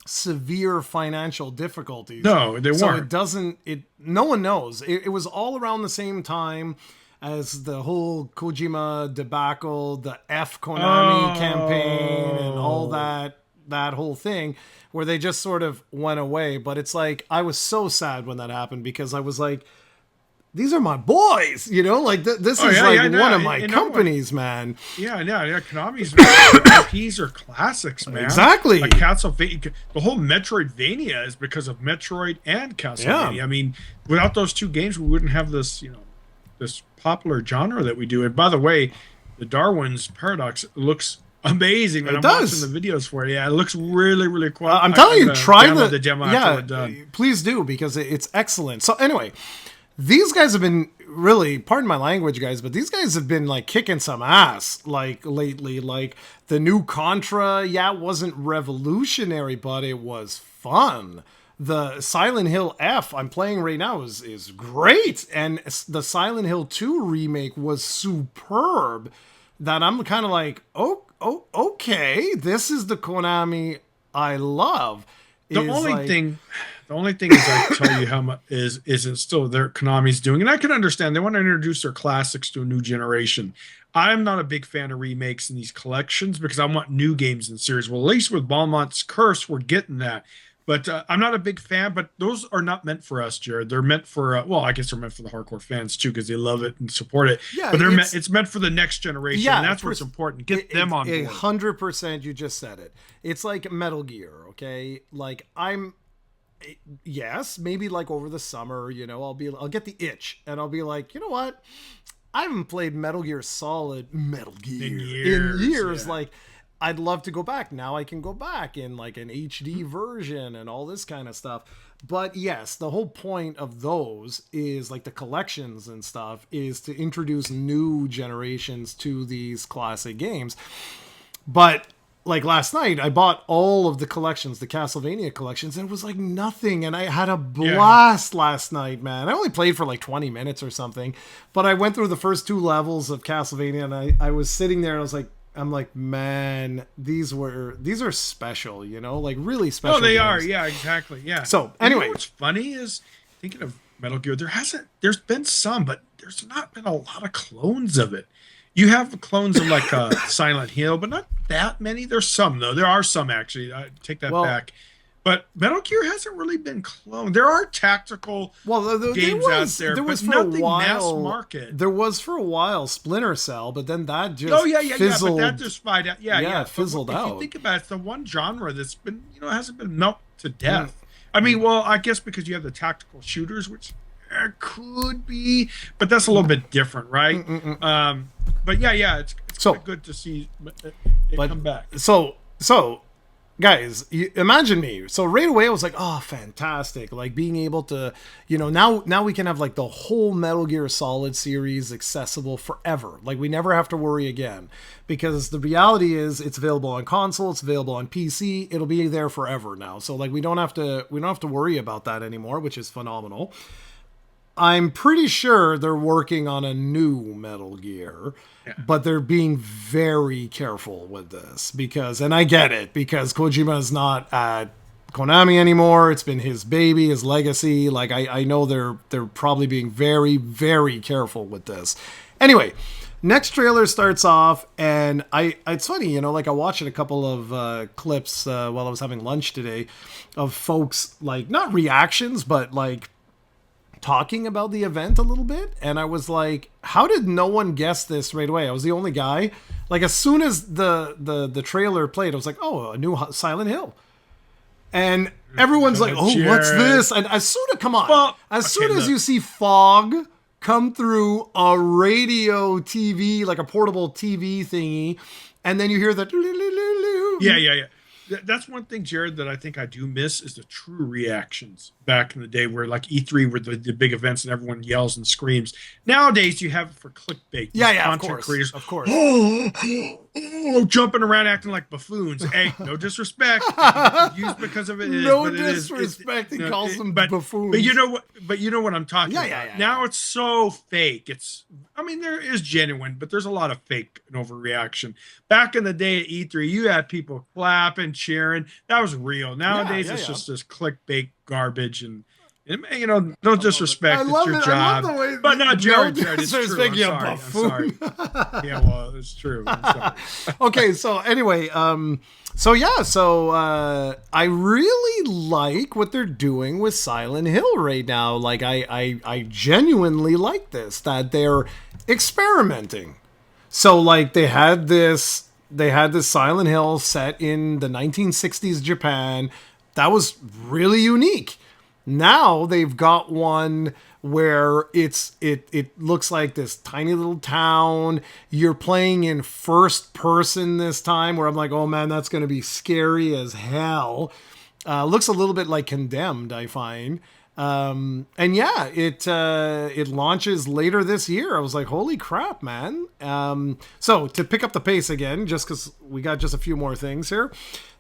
severe financial difficulties. No, they weren't. So no one knows. It was all around the same time as the whole Kojima debacle, the F Konami campaign, and all that whole thing, where they just sort of went away. But it's like, I was so sad when that happened, because I was like, these are my boys, you know, like this Oh is yeah, like yeah, no, one of my and number one, companies, man. yeah. Konami's IPs are classics, man. Exactly. Like Castlevania, the whole Metroidvania is because of Metroid and Yeah. Castlevania. I mean, without those two games, we wouldn't have this, this popular genre that we do. And by the way, the Darwin's Paradox looks amazing, man. It I'm watching does. the videos for it. Yeah, it looks really, really cool. I'm telling I'm you, gonna try download the demo after we're done. please do, because it's excellent. So anyway, these guys have been really, pardon my language, guys, but these guys have been like kicking some ass like lately. Like the new Contra, yeah, it wasn't revolutionary, but it was fun. The Silent Hill F I'm playing right now is great, and the Silent Hill 2 remake was superb. That I'm kind of like, okay, this is the Konami I love. The Is only like, thing, the only thing is I tell you how much isn't still their Konami's doing, and I can understand they want to introduce their classics to a new generation. I'm not a big fan of remakes in these collections because I want new games in series. Well, at least with Balmont's Curse, we're getting that. But I'm not a big fan. But those are not meant for us, Jared. They're meant for well, I guess they're meant for the hardcore fans too because they love it and support it. yeah, But it's meant for the next generation. yeah, and that's what's important. Get them on board. 100%. You just said it. It's like Metal Gear. Okay, like yes, maybe like over the summer, you know, I'll get the itch and I'll be like, you know what? I haven't played Metal Gear Solid in years. Yeah. Like, I'd love to go back. Now I can go back in like an HD version and all this kind of stuff. But yes, the whole point of those is like the collections and stuff is to introduce new generations to these classic games. But like last night, I bought all of the collections, the Castlevania collections, and it was like nothing. And I had a blast last night, man. I only played for like 20 minutes or something, but I went through the first two levels of Castlevania, and I was sitting there and I was like, man, these are special, you know, like really special. Oh, they games. are. Yeah, exactly. Yeah. So anyway, what's funny is thinking of Metal Gear. There's been some, but there's not been a lot of clones of it. You have clones of like Silent Hill, but not that many. There's some though. There are some actually. I take that back. But Metal Gear hasn't really been cloned. There are tactical games out there, there was but for nothing a while, mass market. There was for a while Splinter Cell, but then that just But fizzled. that just fizzled out. Yeah. Fizzled out. If you think about it, it's the one genre that's been, hasn't been melted to death. I mean, well, I guess because you have the tactical shooters, which could be, but that's a little bit different, right? But it's so good to see it come back. So guys, imagine me. So right away I was like, oh, fantastic. Like being able to, now we can have like the whole Metal Gear Solid series accessible forever. Like we never have to worry again, because the reality is it's available on console, it's available on PC, it'll be there forever now. So like we don't have to worry about that anymore, which is phenomenal. I'm pretty sure they're working on a new Metal Gear, but they're being very careful with this and I get it, because Kojima is not at Konami anymore. It's been his baby, his legacy. Like I know they're probably being very, very careful with this. Anyway, next trailer starts off, and it's funny, like I watched a couple of clips while I was having lunch today of folks, like not reactions, but like talking about the event a little bit, and I was like, how did no one guess this right away? I was the only guy. Like as soon as the trailer played, I was like, oh, a new Silent Hill. And everyone's like, oh, Jared. What's this? And as soon as you see fog come through a radio TV, like a portable TV thingy, and then you hear that Yeah. That's one thing, Jared, that I think I do miss is the true reactions back in the day, where like E3 were the big events and everyone yells and screams. Nowadays, you have it for clickbait. Creators, of course. Jumping around acting like buffoons. Hey, no disrespect. Confused because of it. No disrespect. He calls them buffoons. But you know what I'm talking about. Now it's so fake. There is genuine, but there's a lot of fake and overreaction. Back in the day at E3, you had people clapping, cheering. That was real. Nowadays, it's just this clickbait garbage, and And, you know, no disrespect. I love it's your it. job. I love the way. But no, Jared, no it's true. disrespect, I'm you sorry. buffoon. I'm sorry. Yeah, well, it's true. I'm sorry. Okay, so anyway, I really like what they're doing with Silent Hill right now. Like, I genuinely like this, that they're experimenting. So, like, they had this Silent Hill set in the 1960s Japan. That was really unique. Now they've got one where it looks like this tiny little town. You're playing in first person this time, where I'm like, oh man, that's going to be scary as hell. Looks a little bit like Condemned, I find. And yeah, it launches later this year. I was like, holy crap, man. So to pick up the pace again, just because we got just a few more things here,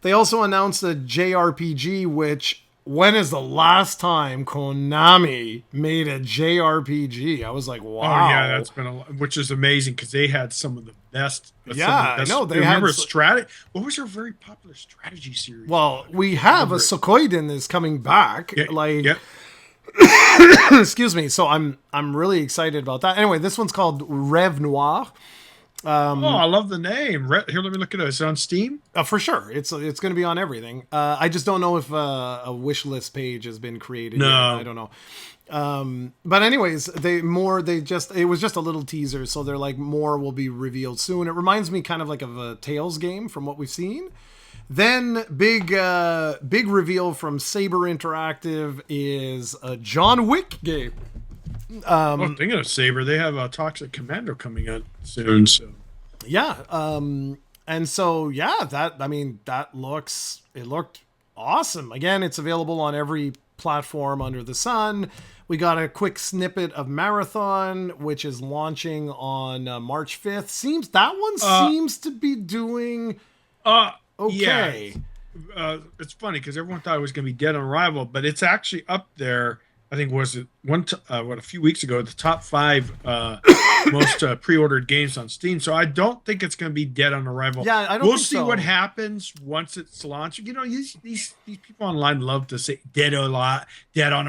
they also announced a JRPG, which, when is the last time Konami made a JRPG? I was like, wow. Oh yeah, that's been which is amazing, because they had some of the best. I know. They remember had strategy. What was their very popular strategy series? Well, we have a Suikoden is coming back. Yeah. Excuse me. So I'm really excited about that. Anyway, this one's called Rêve Noir. I love the name. Here, let me look at it. Is it on Steam? For sure. It's going to be on everything. I just don't know if a wish list page has been created No. yet. I don't know. But anyways, it was just a little teaser, so they're like, more will be revealed soon. It reminds me kind of like of a Tales game from what we've seen. Then big reveal from Saber Interactive is a John Wick game. Thinking of Saber, they have a Toxic Commando coming out soon. So yeah, and so yeah, that looked awesome. Again, it's available on every platform under the sun. We got a quick snippet of Marathon, which is launching on March 5th. Seems to be doing okay. Yeah. It's funny because everyone thought it was going to be Dead on Arrival, but it's actually up there. I think was it a few weeks ago, the top 5 most pre-ordered games on Steam. So I don't think it's going to be Dead on Arrival. Yeah, I don't. We'll see what happens once it's launched. You know, these people online love to say Dead on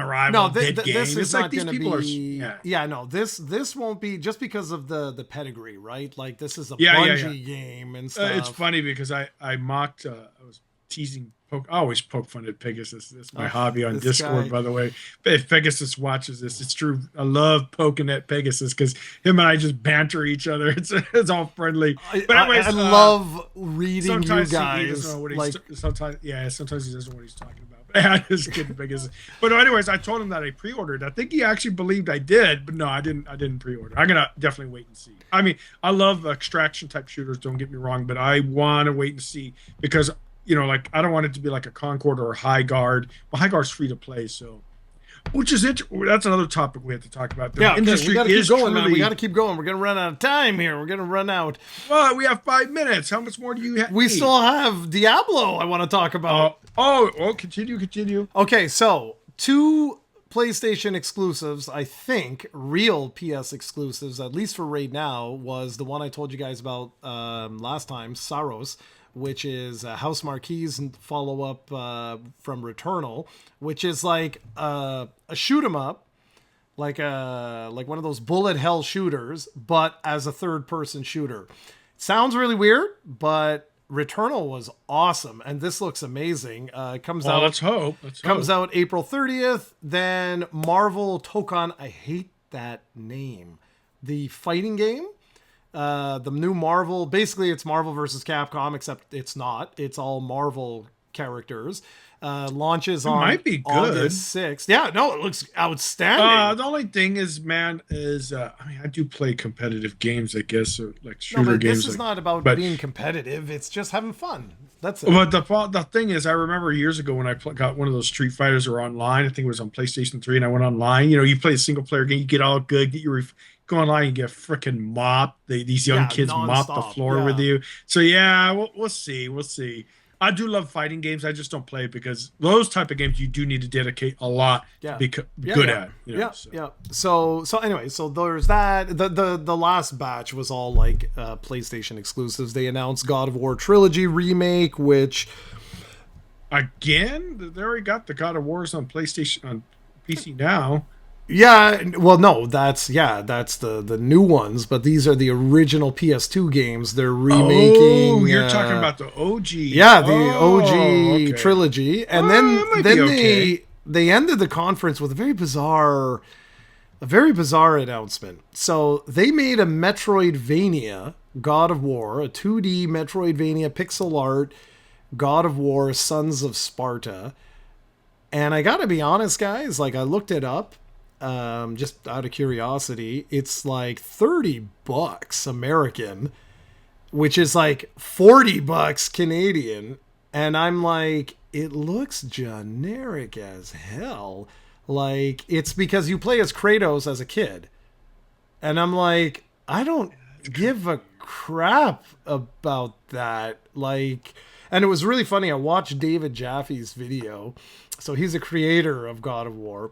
Arrival. No, dead game. This is it's not like these going to people be. are. No, this won't be, just because of the pedigree, right? Like, this is a Yeah, Bungie game and stuff. It's funny because I mocked. I was teasing. I always poke fun at Pegasus. That's my hobby on Discord, by the way. If Pegasus watches this, it's true. I love poking at Pegasus because him and I just banter each other. It's all friendly. But anyways, I love reading you guys. He doesn't know what sometimes he doesn't know what he's talking about. But I just kidding, Pegasus. But anyways, I told him that I pre-ordered. I think he actually believed I did, but no, I didn't pre-order. I'm gonna definitely wait and see. I mean, I love extraction type shooters. Don't get me wrong, but I want to wait and see because, you know, like, I don't want it to be like a Concord or a High Guard. Well, High Guard's free to play, so that's another topic we have to talk about. The industry we got to keep going, man. truly, We got to keep going. We're gonna run out of time here. We're gonna run out. Well, we have 5 minutes. How much more do you have? We still have Diablo. I want to talk about. Continue. Okay, so 2 PlayStation exclusives, I think, real PS exclusives, at least for right now, was the one I told you guys about last time, Saros, which is House Marquis follow-up from Returnal, which is like a shoot 'em up, like one of those bullet hell shooters, but as a third-person shooter. Sounds really weird, but Returnal was awesome, and this looks amazing. It comes out. Let's hope. Comes out April 30th. Then Marvel Tokon. I hate that name. The fighting game. The new Marvel, basically it's Marvel versus Capcom, except it's not. It's all Marvel characters. Launches on might be good. August 6th. Yeah, no, it looks outstanding. The only thing is, man, I do play competitive games, I guess, or like shooter games. This is not about being competitive. It's just having fun. That's it. But the thing is, I remember years ago when I got one of those Street Fighters or online. I think it was on PlayStation 3, and I went online. You know, you play a single player game, you get all good, go online, you get freaking mopped. These young kids mop the floor with you. So yeah, we'll see. I do love fighting games. I just don't play it because those type of games you do need to dedicate a lot to be good at. So anyway, so there's that. The last batch was all like PlayStation exclusives. They announced God of War Trilogy remake, which again, they already got the God of Wars on PlayStation on PC now. Yeah, well, no, that's the new ones, but these are the original PS2 games. They're Oh, remaking. you're talking about the OGs. Yeah, the Oh, OG okay. trilogy, and Oh, that might be okay. they ended the conference with a very bizarre announcement. So they made a Metroidvania God of War, a 2D Metroidvania pixel art God of War Sons of Sparta. And I gotta be honest, guys, like I looked it up, just out of curiosity. It's like $30 American, which is like $40 Canadian. And I'm like, it looks generic as hell. Like, it's because you play as Kratos as a kid. And I'm like, I don't give a crap about that. Like, and it was really funny. I watched David Jaffe's video. So he's a creator of God of War.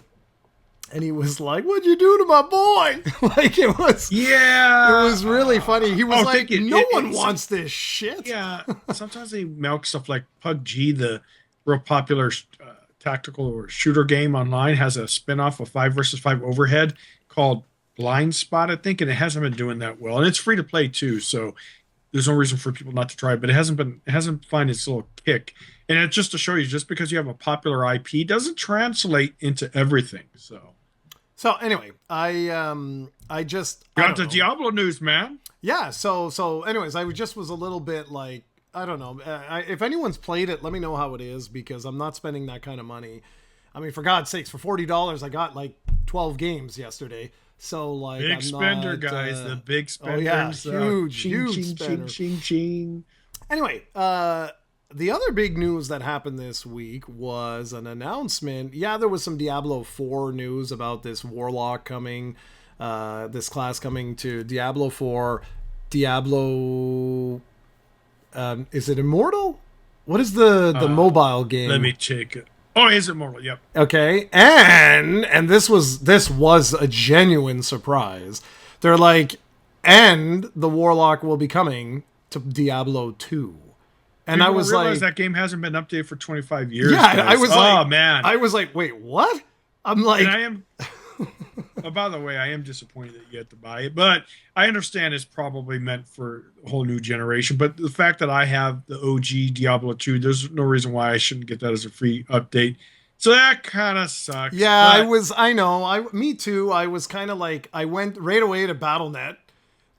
And he was like, "What'd you do to my boy?" Like it was really funny. He was like, "No one wants this shit." Yeah, sometimes they milk stuff like PUBG, the real popular tactical or shooter game online, has a spin-off of 5 versus 5 overhead called Blind Spot, I think, and it hasn't been doing that well. And it's free to play too, so there's no reason for people not to try it, but it hasn't found its little kick. And it's just to show you, just because you have a popular IP doesn't translate into everything. So anyway, I just got the Diablo news, man. Yeah. So anyways, I just was a little bit like, I don't know. If anyone's played it, let me know how it is, because I'm not spending that kind of money. I mean, for God's sakes, for $40, I got like 12 games yesterday. So like, big I'm spender, not, guys. The big spenders. Oh yeah, huge spender. Anyway, the other big news that happened this week was an announcement. Yeah, there was some Diablo 4 news about this warlock coming, this class coming to Diablo 4. Diablo, is it Immortal? What is the mobile game? Let me check it. Oh, is Immortal? Yep. Okay, and this was a genuine surprise. They're like, and the warlock will be coming to Diablo 2. And People I was like, that game hasn't been updated for 25 years. Yeah, guys. I was like, oh man, I was like, wait, what? I'm like, and I am. Oh, by the way, I am disappointed that you had to buy it, but I understand it's probably meant for a whole new generation. But the fact that I have the OG Diablo 2, there's no reason why I shouldn't get that as a free update. So that kind of sucks. Yeah, me too. I was kind of like, I went right away to BattleNet.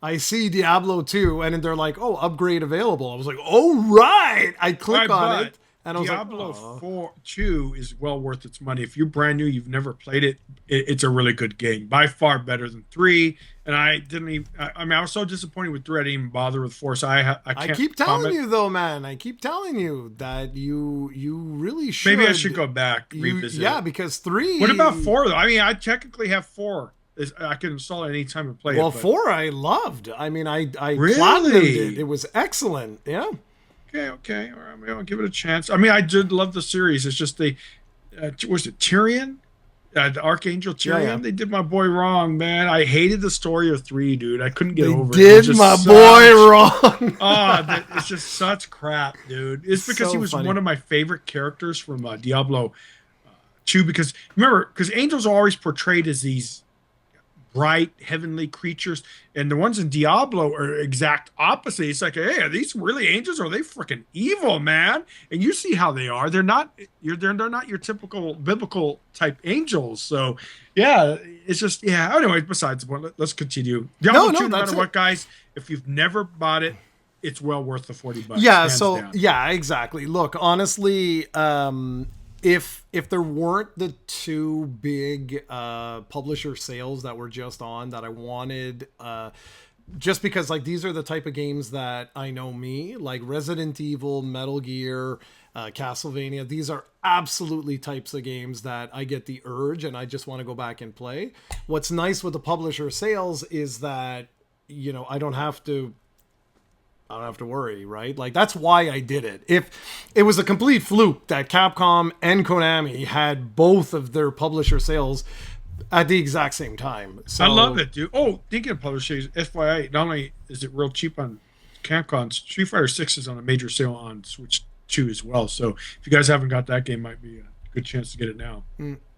I see Diablo 2, and they're like, "Oh, upgrade available." I was like, "Oh, right!" I click on it, and I was Diablo like, "Oh." 2 is well worth its money. If you're brand new, you've never played it, it's a really good game. By far better than 3. And I didn't even, I mean, I was so disappointed with 3, I didn't even bother with 4. So I keep telling you, though, man. I keep telling you that you really should. Maybe I should go back, revisit Yeah, it. because 3. What about 4, though? I mean, I technically have 4. I can install it anytime and play it. Well, 4 I loved. I mean, I really? platinumed it. It was excellent. Yeah. Okay. All right, maybe I'll give it a chance. I mean, I did love the series. It's just was it Tyrion? The Archangel Tyrion? Yeah. They did my boy wrong, man. I hated the story of 3, dude. I couldn't get over it. They did my boy wrong. It's just such crap, dude. It's because so he was funny. one of my favorite characters from Diablo 2. Because remember, angels are always portrayed as these bright heavenly creatures, and the ones in Diablo are exact opposite. It's like, hey, are these really angels, or are they freaking evil, man? And you see how they are. They're not your typical biblical type angels. So yeah, it's just, yeah. Anyway, besides the point, let's continue. Diablo 2, no matter what, guys, if you've never bought it, it's well worth the $40. Yeah, so down. Yeah, exactly. Look, honestly, if there weren't the 2 big publisher sales that were just on that I wanted, just because like these are the type of games that I know me, like Resident Evil, Metal Gear, Castlevania, these are absolutely types of games that I get the urge and I just want to go back and play. What's nice with the publisher sales is that, you know, I don't have to worry, right? Like, that's why I did it. If it was a complete fluke that Capcom and Konami had both of their publisher sales at the exact same time. So, I love it, dude. Oh, thinking of publishers, FYI, not only is it real cheap on Capcom, Street Fighter 6 is on a major sale on Switch 2 as well. So if you guys haven't got that game, might be a good chance to get it now.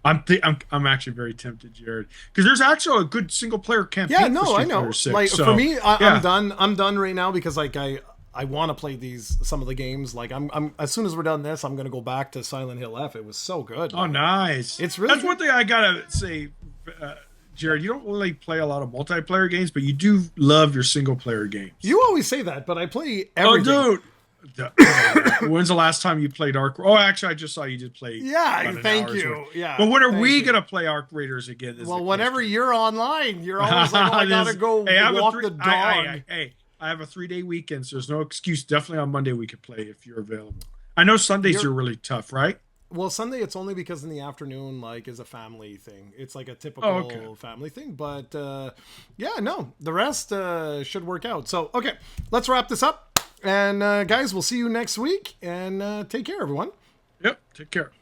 I'm actually very tempted, Jared, because there's actually a good single player campaign. Yeah, no, for Street I know. Fighter 6, Like so, for me, yeah. I'm done. I'm done right now because like I want to play some of the games. Like I'm as soon as we're done this, I'm gonna go back to Silent Hill F. It was so good. Oh, Man. nice. It's really That's good. one thing I gotta say, Jared. You don't really play a lot of multiplayer games, but you do love your single player games. You always say that, but I play Oh, everything. dude. When's the last time you played Arc? Oh, actually, I just saw you did play. Yeah, about an thank hour's you. worth. Yeah. But when are thank we you. gonna play Arc Raiders again? Is Well, the whenever question. you're online, you're always like, oh, I gotta go Hey, I have a walk the dog. I have a 3-day weekend, so there's no excuse. Definitely on Monday we could play if you're available. I know Sundays are really tough, right? Well, Sunday it's only because in the afternoon, like, is a family thing. It's like a typical family thing. But yeah, no, the rest should work out. So okay, let's wrap this up. And guys, we'll see you next week. And take care, everyone. Yep. Take care.